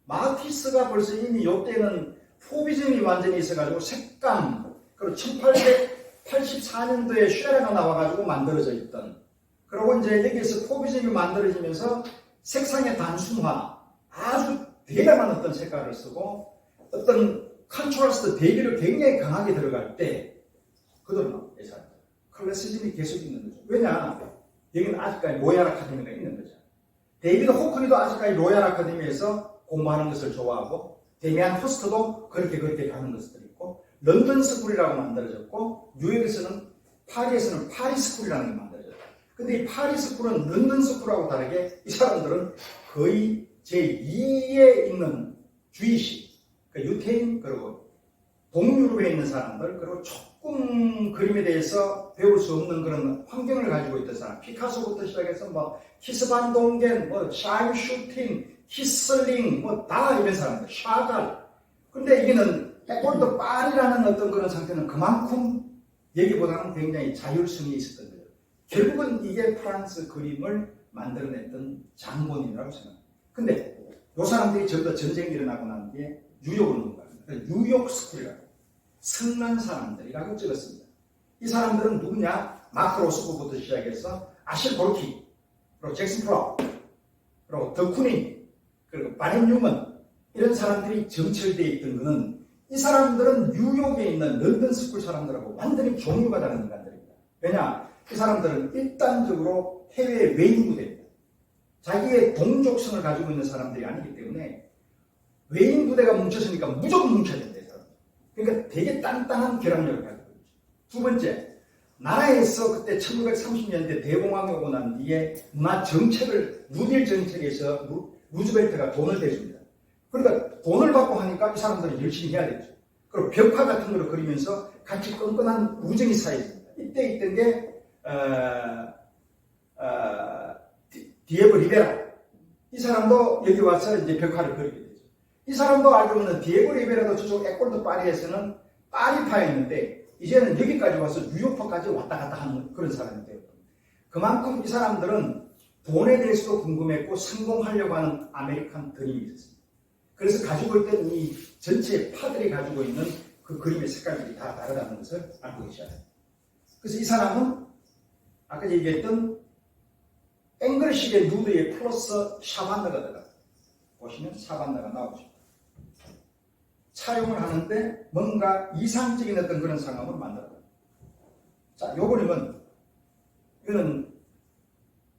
마티스가 벌써 이미 요때는 포비즘이 완전히 있어가지고 색감, 그리고 1884년도에 쉐라가 나와가지고 만들어져 있던, 그리고 이제 여기에서 포비즘이 만들어지면서 색상의 단순화, 아주 대담한 어떤 색깔을 쓰고 어떤 컨트라스트 대비를 굉장히 강하게 들어갈 때 그들은 클래시즘이 계속 있는 거죠. 왜냐? 여기는 아직까지 로얄 아카데미가 있는 거죠. 데이비드 호크니도 아직까지 로얄 아카데미에서 공부하는 것을 좋아하고, 데미안 허스트도 그렇게 가는 것들이 있고, 런던 스쿨이라고 만들어졌고, 뉴욕에서는 파리에서는 파리 스쿨이라는 게 만들어졌다. 근데 이 파리 스쿨은 런던 스쿨하고 다르게 이 사람들은 거의 제2에 있는 주의식, 그러니까 유태인, 그리고 동유럽에 있는 사람들, 그리고 조금 그림에 대해서 배울 수 없는 그런 환경을 가지고 있던 사람, 피카소부터 시작해서 뭐 키스반 동겐, 뭐 샤임 슈팅, 히슬링, 뭐 다 이런 사람들, 샤갈. 근데 이게는 에꼴드 파리라는 어떤 그런 상태는 그만큼 여기보다는 굉장히 자율성이 있었던 거예요. 결국은 이게 프랑스 그림을 만들어냈던 장본인이라고 생각합니다. 근데 이 사람들이 전부 다 전쟁이 일어나고 난 뒤에 뉴욕으로 넘어갑니다. 뉴욕 스쿨이라고, 성난 사람들이라고 찍었습니다. 이 사람들은 누구냐? 마크 로스코부터 시작해서 아실 볼키, 그리고 잭슨 프로, 그리고 더 쿠닝, 그리고 바렌 뉴먼, 이런 사람들이 정철되어 있던 것은 이 사람들은 뉴욕에 있는 런던 스쿨 사람들하고 완전히 종류가 다른 인간들입니다. 왜냐? 이 사람들은 일단적으로 해외 외인 부대입니다. 자기의 동족성을 가지고 있는 사람들이 아니기 때문에 외인 부대가 뭉쳤으니까 무조건 뭉쳐야 된다. 그러니까 되게 단단한 결합력을 가지고 있죠. 두 번째, 나라에서 그때 1930년대 대공황이 오고 난 뒤에 문화 정책을, 뉴딜 정책에서 루즈벨트가 돈을 대줍니다. 그러니까 돈을 받고 하니까 이 사람들은 열심히 해야 되죠. 그리고 벽화 같은 걸 그리면서 같이 끈끈한 우정이 쌓여집니다. 이때 있던 게 디에고 리베라, 이 사람도 여기 와서 이제 벽화를 그리게 되죠. 이 사람도 알고 보면 디에고 리베라도 저쪽 에꼴드 파리에서는 파리파였는데 이제는 여기까지 와서 뉴욕파까지 왔다 갔다 하는 그런 사람이 되었고, 그만큼 이 사람들은 돈에 대해서도 궁금했고 성공하려고 하는 아메리칸 드림이 있었습니다. 그래서 가지고 있던 이 전체 파들이 가지고 있는 그 그림의 색깔들이 다 다르다는 것을 알고 계셔야 합니다. 그래서 이 사람은 아까 얘기했던 앵글식의 누드에 플러스 샤반나가 들어가. 보시면 샤반나가 나오죠. 차용을 하는데 뭔가 이상적인 어떤 그런 상황을 만들어요. 자, 요 그림은, 이거는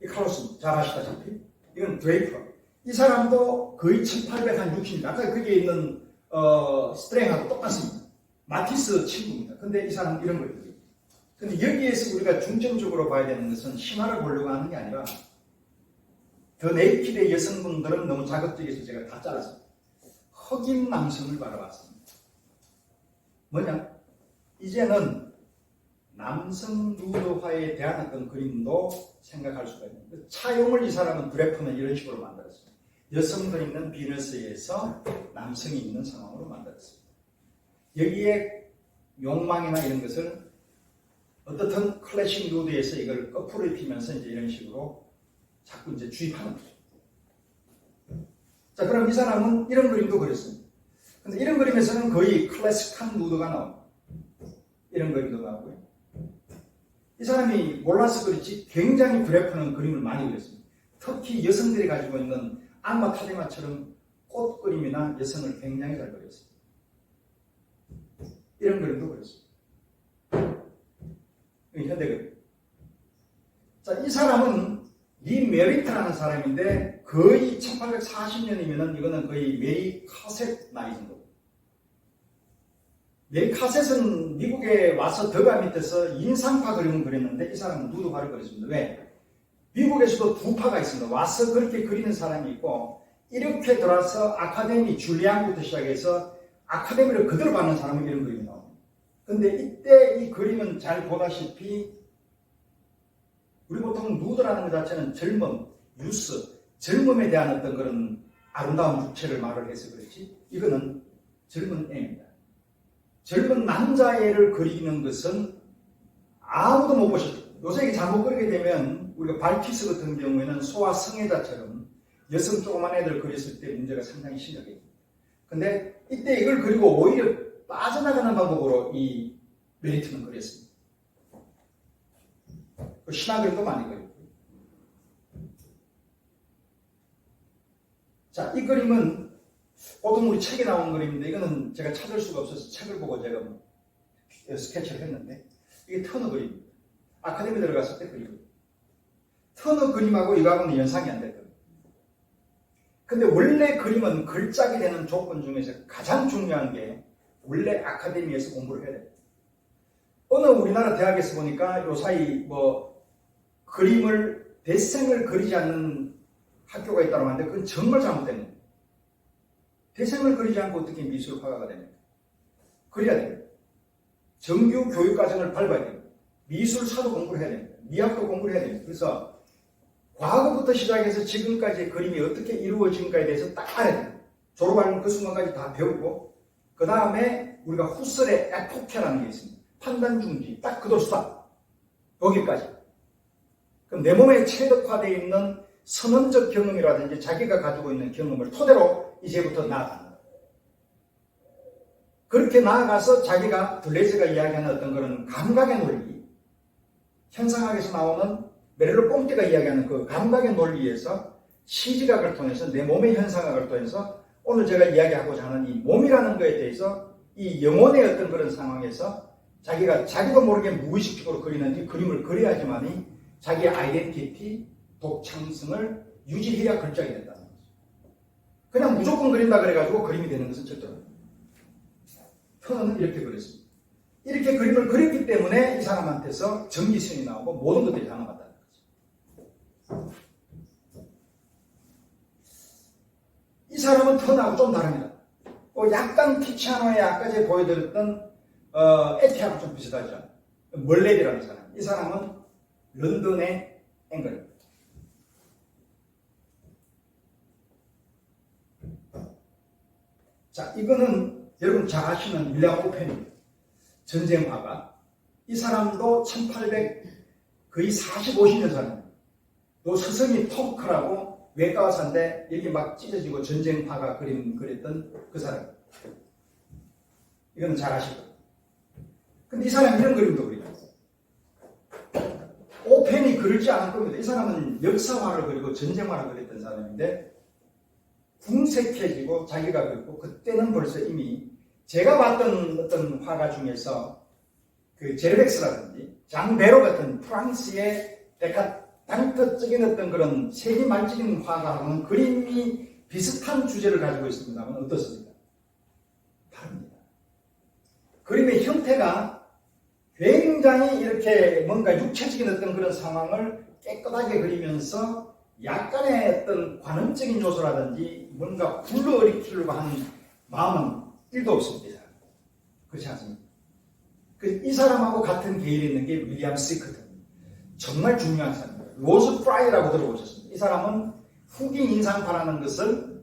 이 칼로스, 잘 아시다시피, 이건 드레이퍼. 이 사람도 거의 1860년, 아까 거기에 있는, 스트랭하고 똑같습니다. 마티스 친구입니다. 근데 이 사람은 이런 거예요. 근데 여기에서 우리가 중점적으로 봐야 되는 것은 심화를 보려고 하는 게 아니라, 더 네이키드의 여성분들은 너무 자극적이어서 제가 다 잘랐습니다. 흑인 남성을 바라봤습니다. 뭐냐? 이제는 남성 누드화에 대한 어떤 그림도 생각할 수가 있는데, 차용을 이 사람은 그래프는 이런 식으로 만들었습니다. 여성도 있는 비너스에서 남성이 있는 상황으로 만들었습니다. 여기에 욕망이나 이런 것을 어떻든 클래식 누드에서 이걸 거꾸로 입히면서 이제 이런 식으로 자꾸 이제 주입하는 거죠. 자, 그럼 이 사람은 이런 그림도 그렸습니다. 근데 이런 그림에서는 거의 클래식한 누드가 나옵니다. 이런 그림도 나오고요. 이 사람이 몰라서 그렇지 굉장히 그래프는 그림을 많이 그렸습니다. 특히 여성들이 가지고 있는 악마 타데마처럼 꽃 그림이나 여성을 굉장히 잘 그렸습니다. 이런 그림도 그렸습니다. 현대 그림. 자, 이 사람은 리 메리트라는 사람인데 거의 1840년이면은 이거는 거의 메리 카셋 나이 정도. 메리 카셋은 미국에 와서 더가 밑에서 인상파 그림을 그렸는데 이 사람은 누드화를 그렸습니다. 왜? 미국에서도 두 파가 있습니다. 와서 그렇게 그리는 사람이 있고, 이렇게 돌아서 아카데미, 줄리앙부터 시작해서 아카데미를 그대로 받는 사람은 이런 그림이 나옵니다. 근데 이때 이 그림은 잘 보다시피 우리 보통 누드라는 것 자체는 젊음, 유스, 젊음에 대한 어떤 그런 아름다운 주체를 말을 해서 그렇지, 이거는 젊은 애입니다. 젊은 남자애를 그리는 것은 아무도 못 보셨죠. 요새 잘못 그리게 되면 우리가 발키스 같은 경우에는 소아 성애자처럼 여성 조그만 애들 그렸을 때 문제가 상당히 심각해요. 근데 이때 이걸 그리고 오히려 빠져나가는 방법으로 이 메리트는 그렸습니다. 신화 그림도 많이 그렸고요. 자, 이 그림은 보통 우리 책에 나온 그림인데 이거는 제가 찾을 수가 없어서 책을 보고 제가 스케치를 했는데 이게 터너 그림입니다. 아카데미 들어갔을 때 그림. 터너 그림하고 이거하고는 연상이 안 됐거든요. 근데 원래 그림은 걸작이 되는 조건 중에서 가장 중요한 게 원래 아카데미에서 공부를 해야 돼요. 어느 우리나라 대학에서 보니까 요사이 그림을 대생을 그리지 않는 학교가 있다고 하는데 그건 정말 잘못된 겁니다. 대생을 그리지 않고 어떻게 미술화가가 됩니까? 그려야 됩니다. 정규 교육과정을 밟아야 됩니다. 미술사도 공부를 해야 됩니다. 미학도 공부를 해야 됩니다. 그래서 과거부터 시작해서 지금까지의 그림이 어떻게 이루어진가에 대해서 딱 알아야 됩니다. 졸업하는 그 순간까지 다 배우고 그 다음에 우리가 후설의 에포케라는 게 있습니다. 판단 중지, 딱 그도수다. 여기까지. 그럼 내 몸에 체득화되어 있는 선언적 경험이라든지 자기가 가지고 있는 경험을 토대로 이제부터 나아간다. 그렇게 나아가서 자기가 들레즈가 이야기하는 어떤 그런 감각의 논리, 현상학에서 나오는 메릴로 뽕띠가 이야기하는 그 감각의 논리에서 시지각을 통해서 내 몸의 현상학을 통해서 오늘 제가 이야기하고자 하는 이 몸이라는 것에 대해서 이 영혼의 어떤 그런 상황에서 자기가 자기도 모르게 무의식적으로 그리는지 그림을 그려야지만이 자기의 아이덴티티, 독창성을 유지해야 걸작이 된다는 거죠. 그냥 무조건 그린다 그래가지고 그림이 되는 것은 절대로 아닙니다. 터너는 이렇게 그렸습니다. 이렇게 그림을 그렸기 때문에 이 사람한테서 정기성이 나오고 모든 것들이 다 나왔다는 거죠. 이 사람은 터너하고 좀 다릅니다. 약간 티치아노의 아까 제가 보여드렸던 에티하고 좀 비슷하죠. 멀레디라는 사람. 이 사람은 런던의 앵글입니다. 자, 이거는 여러분 잘 아시는 윌리엄 오펜입니다. 전쟁화가. 이 사람도 1800 거의 40, 50년 사람입니다. 또 스승이 톰크라고 외과의사인데 여기 막 찢어지고 전쟁화가 그렸던 그 사람. 이거는 잘 아시고. 근데 이 사람이 이런 그림도 그리죠. 오펜이 그리지 않을 겁니다. 이 사람은 역사화를 그리고 전쟁화를 그렸던 사람인데 궁색해지고 자기가 그렸고 그때는 벌써 이미 제가 봤던 어떤 화가 중에서 그 제르벡스라든지 장베로 같은 프랑스의 데카당트적인 어떤 그런 세기말적인 화가하고는 그림이 비슷한 주제를 가지고 있습니다만 어떻습니까? 다릅니다. 그림의 형태가 굉장히 이렇게 뭔가 육체적인 어떤 그런 상황을 깨끗하게 그리면서 약간의 어떤 관음적인 요소라든지 뭔가 불러일으키려고 하는 마음은 1도 없습니다. 그렇지 않습니까? 이 사람하고 같은 계열이 있는 게 윌리엄 시크튼. 정말 중요한 사람입니다. 로즈 프라이라고 들어보셨습니다. 이 사람은 흑인 인상파라는 것을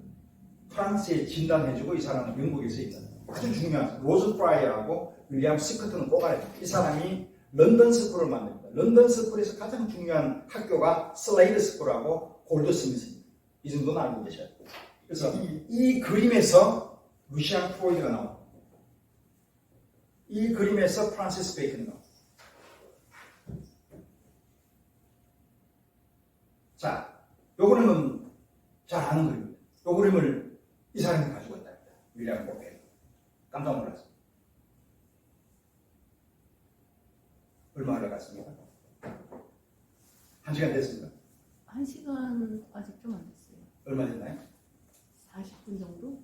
프랑스에 진단해주고 이 사람은 영국에서 있다. 아주 중요한 사람. 로즈 프라이라고 윌리엄 시크튼은 꼭 알아야 돼요. 이 사람이 런던 스쿨을 만듭니다. 런던 스쿨에서 가장 중요한 학교가 슬레이드 스쿨하고 골드스미스입니다. 이 정도는 알고 계셔야 돼요. 그래서 이 그림에서 루시안 프로이드가 나옵니다. 이 그림에서 프란시스 베이컨이 나옵니다. 자, 요 그림은 잘 아는 그림입니다. 요 그림을 이 사람이 가지고 있다. 윌리엄 포페. 깜짝 놀랐습니다. 얼마 걸렸습니까? 1시간 됐습니다. 1시간 아직 좀 안 됐어요. 얼마 됐나요? 40분 정도?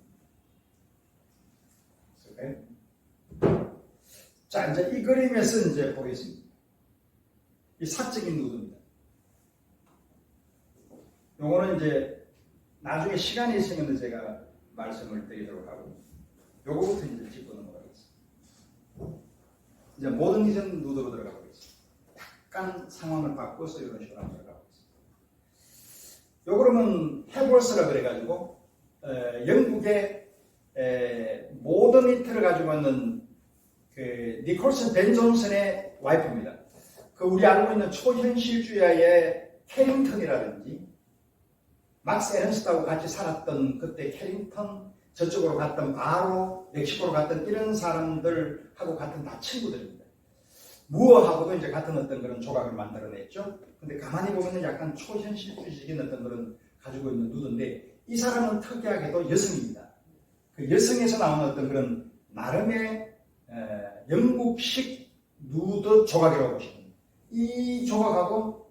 네. 자, 이제 이 그림에서 이제 보겠습니다. 이 사적인 누드입니다. 요거는 이제 나중에 시간이 있으면 제가 말씀을 드리도록 하고, 요거부터 이제 짚고 넘어가겠습니다. 이제 모더니즘 누드로 들어가 보겠습니다. 약간 상황을 바꿔서 이런 식으로 한번 들어가 보겠습니다. 요 그러면 해볼스라 그래가지고 영국의 모더니트를 가지고 있는 그 니콜슨 벤 존슨의 와이프입니다. 그 우리 알고 있는 초현실주의의 캐링턴이라든지 막스 에른스트하고 같이 살았던 그때 캐링턴, 저쪽으로 갔던 바로, 멕시코로 갔던 이런 사람들하고 같은 다 친구들입니다. 무어하고도 이제 같은 어떤 그런 조각을 만들어냈죠. 근데 가만히 보면은 약간 초현실주의적인 어떤 그런 가지고 있는 누드인데, 이 사람은 특이하게도 여성입니다. 그 여성에서 나오는 어떤 그런 나름의 영국식 누드 조각이라고 보시면 됩니다. 이 조각하고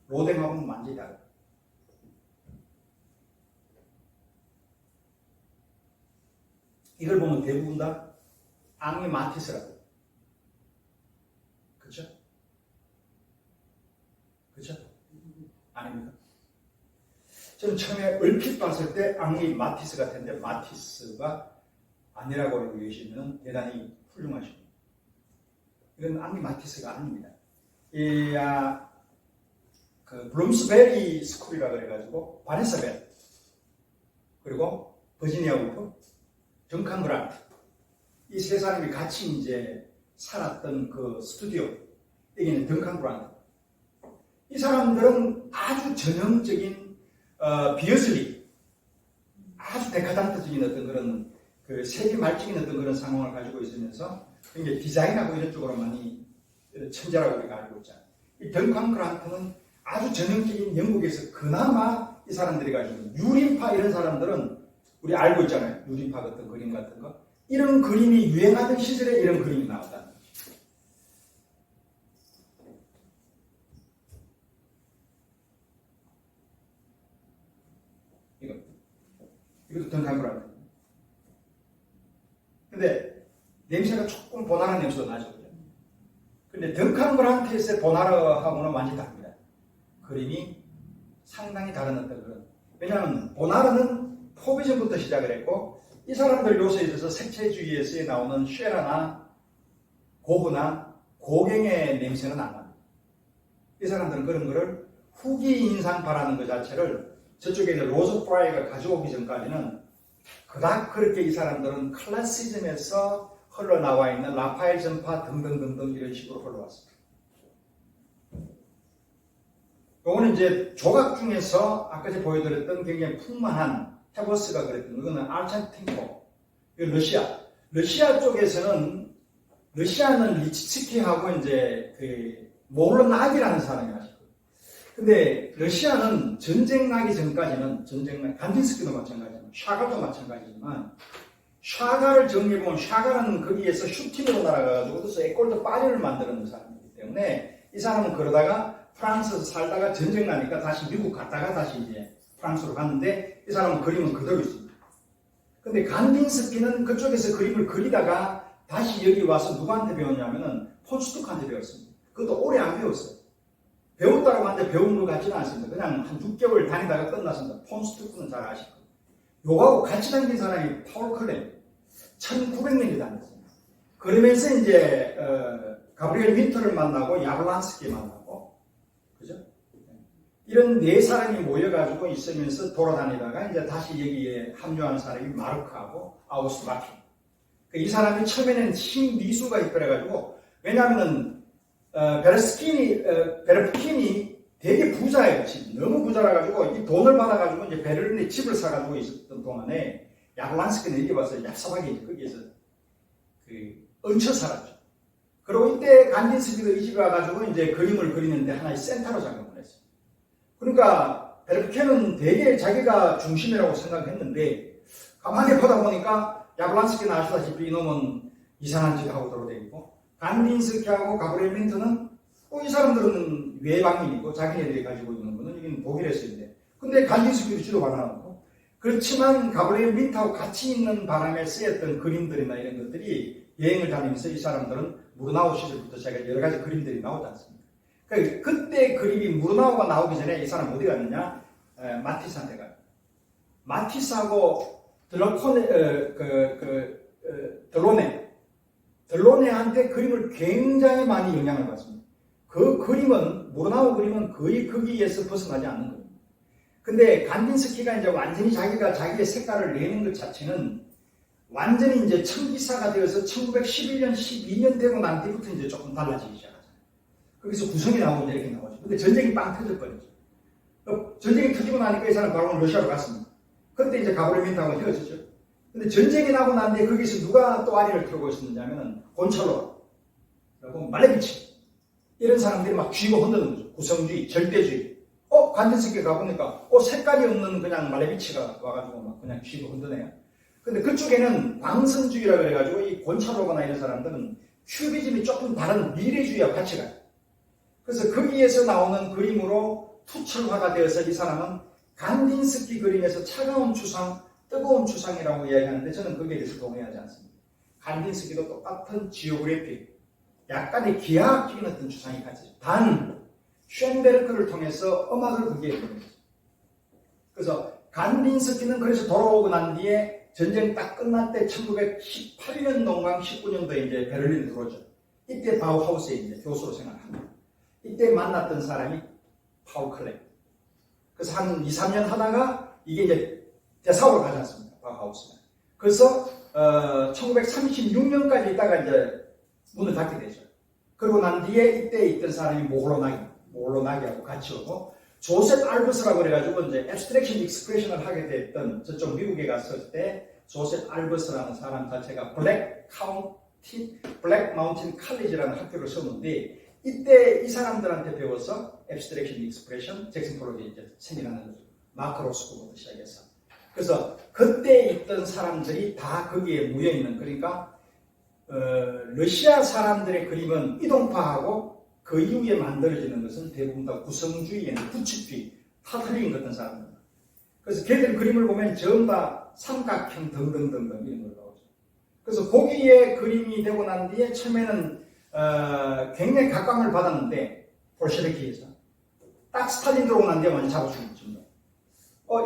로댕하고는 완전히 다릅니다. 이걸 보면 대부분 다 앙리 마티스라고. 그쵸? 그쵸? 아닙니까? 저는 처음에 얼핏 봤을 때 앙리 마티스 같은데 마티스가 아니라고 알고 계시면 대단히 훌륭하십니다. 이건 앙리 마티스가 아닙니다. 그 블룸스베리 스쿨이라 그래가지고 바네사 벨 그리고 버지니아 울프, 덩칸 그란트 이 세 사람이 같이 이제 살았던 그 스튜디오 여기는 덩칸 그란트. 이 사람들은 아주 전형적인 비어슬리 아주 데카단트적인 어떤 그런 그 세계 말적인 어떤 그런 상황을 가지고 있으면서 굉장히 디자인하고 이런 쪽으로 많이 천재라고 우리가 알고 있잖아요. 이 덩칸 그란트는 아주 전형적인 영국에서 그나마 이 사람들이 가지고 있는 유림파 이런 사람들은 우리 알고 있잖아요. 유림파 같은 그림 같은 거. 이런 그림이 유행하던 시절에 이런 그림이 나왔다는 거죠. 이것도 덩칸 그란트. 근데 냄새가 조금 보나른 냄새도 나죠. 근데 덩칸 그란트에서의 보나르하고는 완전히 다릅니다. 그림이 상당히 다른 어떤 그런. 왜냐하면 보나르는 포비즘부터 시작을 했고 이 사람들 요소에 있어서 색채주의에서 나오는 쉐라나 고흐나 고갱의 냄새는 안 납니다. 이 사람들은 그런 거를 후기 인상 바라는 것 자체를 저쪽에 있는 로즈 프라이가 가져오기 전까지는 그닥 그렇게 이 사람들은 클래시즘에서 흘러나와 있는 라파엘 전파 등등등등 이런 식으로 흘러왔습니다. 요거는 이제 조각 중에서 아까 제가 보여드렸던 굉장히 풍만한 헤버스가 그랬던 그거는 알찬팅코, 러시아 쪽에서는 러시아는 리치츠키하고 이제 그 모르나기라는 사람이 하시고, 근데 러시아는 전쟁 나기 전까지는 간딘스키도 마찬가지지만 샤가도 마찬가지지만 샤가를 정리해보면 샤가는 거기에서 슈팅으로 날아가가지고 그래서 에꼴드 파리를 만드는 사람이기 때문에 이 사람은 그러다가 프랑스에서 살다가 전쟁 나니까 다시 미국 갔다가 다시 이제 프랑스로 갔는데 이 사람은 그림은 그대로 있습니다. 근데 간딘스키는 그쪽에서 그림을 그리다가 다시 여기 와서 누구한테 배웠냐면은 폰스투크한테 배웠습니다. 그것도 오래 안 배웠어요. 배웠다고 하는데 배운 것 같지는 않습니다. 그냥 한 6개월 다니다가 끝났습니다. 폰스투크는 잘 아실 거예요. 요거하고 같이 다닌 사람이 파울 클렘 1900년이 다녔습니다. 그러면서 이제 가브리엘 윈터를 만나고 야블란스키 만나고 그죠? 이런 네 사람이 모여가지고 있으면서 돌아다니다가 이제 다시 여기에 합류한 사람이 마르크하고 아우스바키. 이 사람이 처음에는 신미수가 있더라가지고 왜냐하면은 베르프킨이 되게 부자예요. 너무 부자라가지고 이 돈을 받아가지고 이제 베를린에 집을 사가지고 있었던 동안에 야블란스키는 여기 와서 얍삽하게 이제 거기에서 얹혀 살았죠. 그리고 이때 간딘스키도 이 집에 와가지고 이제 그림을 그리는데 하나의 센터로 작용을 했어요. 그러니까 베르프킨은 되게 자기가 중심이라고 생각했는데 가만히 보다 보니까 야블란스키는 아시다시피 이놈은 이상한 짓 하고 돌아다니고 간딘스키하고 가브리엘 윈터는 이 사람들은 외방인이고 자기네들이 가지고 있는 거는 여기는 독일에서인데 근데 간딘스키도 지도 받아놓고 그렇지만 가브리엘 윈터하고 같이 있는 바람에 쓰였던 그림들이나 이런 것들이 여행을 다니면서 이 사람들은 무르나우 시절부터 제가 여러 가지 그림들이 나오지 않습니까? 그러니까 그때 그림이 무르나우가 나오기 전에 이 사람 어디 갔느냐? 마티스한테 가요. 마티스하고 들로네한테 그림을 굉장히 많이 영향을 받습니다. 그 그림은 무르나우 그림은 거의 거기에서 벗어나지 않는 겁니다. 근데 간딘스키가 이제 완전히 자기가 자기의 색깔을 내는 것 자체는 완전히 이제 청기사가 되어서 1911년, 12년 되고 난 뒤부터 이제 조금 달라지기 시작하잖아요. 거기서 구성이 나오고 이렇게 나오죠. 근데 전쟁이 빵 터져버리죠. 전쟁이 터지고 나니까 이 사람 바로 러시아로 갔습니다. 그때 이제 가브리민트하고 헤어졌죠. 근데 전쟁이 나고 난 뒤에 거기서 누가 또 아리를 틀고 있었느냐면은 곤찰로, 그리고 말레비치 이런 사람들이 막 쥐고 흔드는 거죠. 구성주의, 절대주의. 관전석에 가보니까 색깔이 없는 그냥 말레비치가 와가지고 막 그냥 쥐고 흔드네요. 근데 그쪽에는 광선주의라 그래가지고 이 곤찰로거나 이런 사람들은 큐비즘이 조금 다른 미래주의와 같이 가요. 그래서 거기에서 나오는 그림으로 투철화가 되어서 이 사람은 간딘스키 그림에서 차가운 추상, 뜨거운 추상이라고 이야기하는데 저는 거기에 대해서 동의하지 않습니다. 간딘스키도 똑같은 지오그래픽, 약간의 기하학적인 어떤 추상이 같이 단 쉔베르크를 통해서 음악을 거기에 보내죠. 그래서 간딘스키는 그래서 돌아오고 난 뒤에 전쟁 딱 끝날 때 1918년 농강 19년도에 이제 베를린에 들어오죠. 이때 바우하우스에 이제 교수로 생활합니다. 이때 만났던 사람이 파울 클레. 그래서 한 2, 3년 하다가 이게 이제 대사업을 가지 않습니까? 바우하우스가. 그래서 1936년까지 있다가 이제 문을 닫게 되죠. 그러고 난 뒤에 이때 있던 사람이 모홀로나기하고 같이 오고 조셉 알버스라고 그래가지고 이제 앱스트랙션 익스프레션을 하게 됐던 저쪽 미국에 갔을 때 조셉 알버스라는 사람 자체가 블랙 마운틴 칼리지라는 학교를 세웠는데 이때 이 사람들한테 배워서 앱스트랙션 익스프레션, 잭슨 폴록이 이제 세미나는 거죠. 마크 로스코부터 시작해서. 그래서 그때 있던 사람들이 다 거기에 모여있는, 그러니까 러시아 사람들의 그림은 이동파하고 그 이후에 만들어지는 것은 대부분 다 구성주의, 부츠주의, 타타리인 같은 사람입니다. 그래서 걔들 그림을 보면 전부 다 삼각형 등등등등 이런 걸 나오죠. 그래서 거기에 그림이 되고 난 뒤에 처음에는 굉장히 각광을 받았는데 볼셰비키에서 딱 스탈린 들어오고 난 뒤에 완전 잡아주는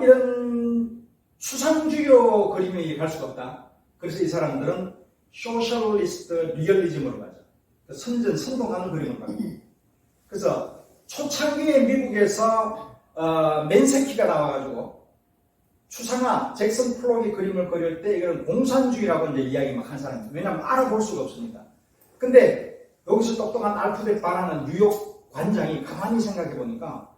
이런 추상주의로 그림이 갈 수가 없다. 그래서 이 사람들은 소셜리스트 리얼리즘으로 가죠. 선동하는 그림을 갑니다. 그래서 초창기에 미국에서 맨세키가 나와가지고 추상화, 잭슨 폴록이 그림을 그릴 때 이거는 공산주의라고 이제 이야기 막 한 사람입니다. 왜냐하면 알아볼 수가 없습니다. 근데 여기서 똑똑한 알프벳 바라는 뉴욕 관장이 가만히 생각해 보니까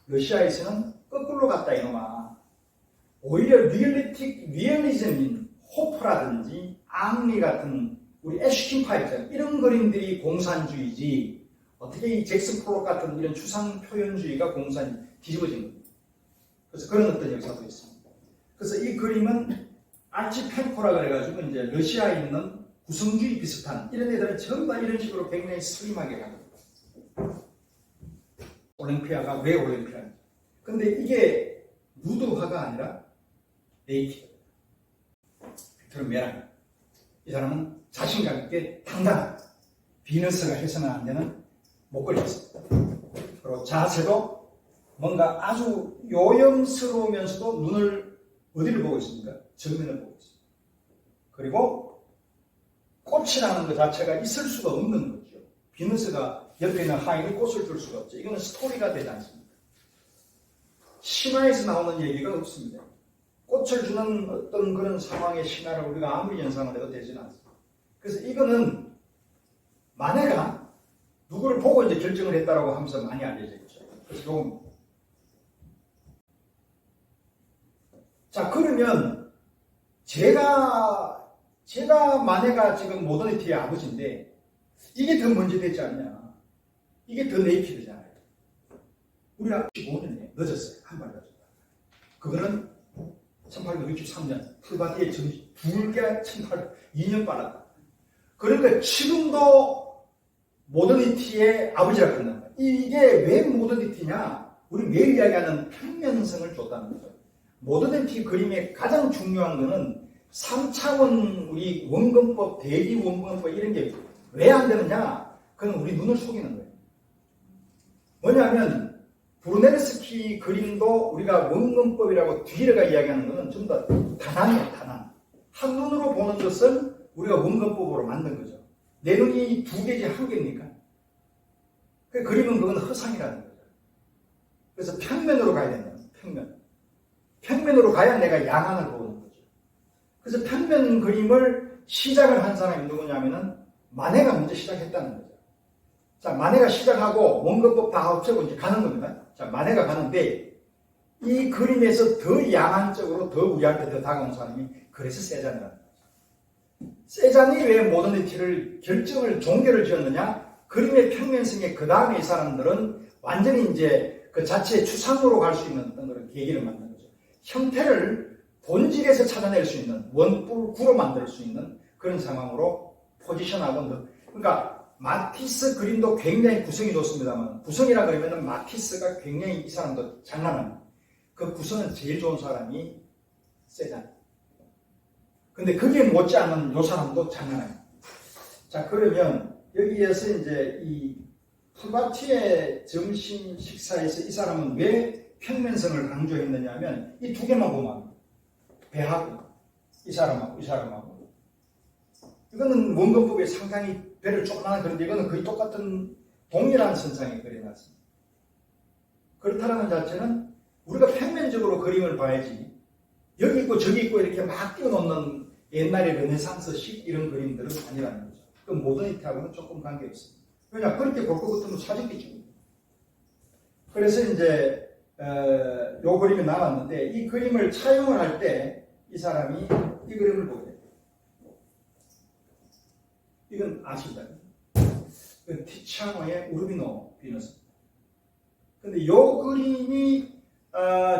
러시아에서는 거꾸로 갔다 이놈아. 오히려 리얼리즘인 호프라든지 앙리 같은 우리 애쉬킨 파이브 이런 그림들이 공산주의지 어떻게 이 잭슨 폴록 같은 이런 추상 표현주의가 공산 뒤집어진 겁니다. 그래서 그런 어떤 역사도 있습니다. 그래서 이 그림은 아치펜코라 그래가지고 이제 러시아에 있는 구성주의 비슷한 이런 애들은 전부 다 이런 식으로 굉장히 슬림하게 가거든요. 올림피아가 왜 올림피아인지. 근데 이게 누드화가 아니라 네이키드. 빅토르 메랑. 이 사람은 자신감 있게 당당한 비너스가 해서는 안 되는 목걸이였습니다. 그리고 자세도 뭔가 아주 요염스러우면서도 눈을 어디를 보고 있습니까? 정면을 보고 있습니다. 그리고 꽃이라는 것 자체가 있을 수가 없는 거죠. 비너스가 옆에 있는 하인이 꽃을 줄 수가 없죠. 이거는 스토리가 되지 않습니다. 신화에서 나오는 얘기가 없습니다. 꽃을 주는 어떤 그런 상황의 신화를 우리가 아무리 연상을 해도 되지는 않습니다. 그래서 이거는 마네가 누구를 보고 이제 결정을 했다라고 하면서 많이 알려져 있죠. 그래서 좀 자, 그러면 제가 마네가 지금 모더니티의 아버지인데 이게 더 먼저 됐지 않냐? 이게 더 네이키드잖아요. 우리가 15년에 늦었어요. 한 발 늦었다. 그거는 1863년 풀바디의 정식 불게 2년 빨랐다. 그러니까 지금도 모더니티의 아버지라고 한단 말이에요. 이게 왜 모더니티냐? 우리 매일 이야기하는 평면성을 줬다는 거죠. 모더니티 그림의 가장 중요한 거는 3차원 우리 원근법, 대기 원근법 이런 게 왜 안 되느냐? 그건 우리 눈을 속이는 거예요. 뭐냐면 브루네르스키 그림도 우리가 원근법이라고 뒤에가 이야기하는 것은 좀 더 단안이에요, 단안. 한눈으로 보는 것을 우리가 원근법으로 만든 거죠. 내 눈이 두 개지 한 개입니까? 그 그림은 그건 허상이라는 거죠. 그래서 평면으로 가야 된다. 평면으로 가야 내가 양안을 보는 거죠. 그래서 평면 그림을 시작을 한 사람이 누구냐면은 마네가 먼저 시작했다는 거죠. 자, 마네가 시작하고 원근법 다 합치고 이제 가는 겁니다. 자, 마네가 가는데 이 그림에서 더 야만적으로 더 우리한테 더 다가온 사람이 그래서 세잔이라는 거죠. 세잔이 왜 모더니티를 결정을 종결을 지었느냐? 그림의 평면성에 그 다음에 이 사람들은 완전히 이제 그 자체의 추상으로 갈 수 있는 어떤 그런 계기를 만든 거죠. 형태를 본질에서 찾아낼 수 있는 원뿔 구로 만들 수 있는 그런 상황으로 포지션하고 그러니까 마티스 그림도 굉장히 구성이 좋습니다만 구성이라 그러면은 마티스가 굉장히 이 사람도 장난합니다. 그 구성은 제일 좋은 사람이 세잔. 근데 그게 못지않은 요 사람도 장난해요. 자, 그러면 여기에서 이제 이 풀바티의 점심 식사에서 이 사람은 왜 평면성을 강조했느냐 하면 이 두 개만 보면 배하고 이 사람하고 이 사람하고 이거는 원근법에 상당히 배를 조그마한 그런데 이거는 거의 똑같은 동일한 선상에 그려놨습니다. 그렇다는 자체는 우리가 평면적으로 그림을 봐야지 여기 있고 저기 있고 이렇게 막 띄워놓는 옛날의 르네상스식 이런 그림들은 아니라는 거죠. 그 모더니티하고는 조금 관계없습니다. 왜냐 그렇게 볼 것 같으면 사진기 찍는 그래서 이제 요 그림이 나왔는데 이 그림을 차용을 할 때 이 사람이 이 그림을 보게 돼요. 이건 아십니까? 이건 티치아노의 우르비노 비너스입니다. 근데 이 그림이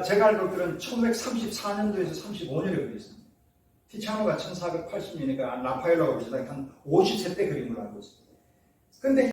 제가 알기로는 1934년도에서 35년에 그렸습니다. 티치아노가 1480년이니까 라파엘로가 그리다 한 50세 때 그림을 알고 있습니다. 근데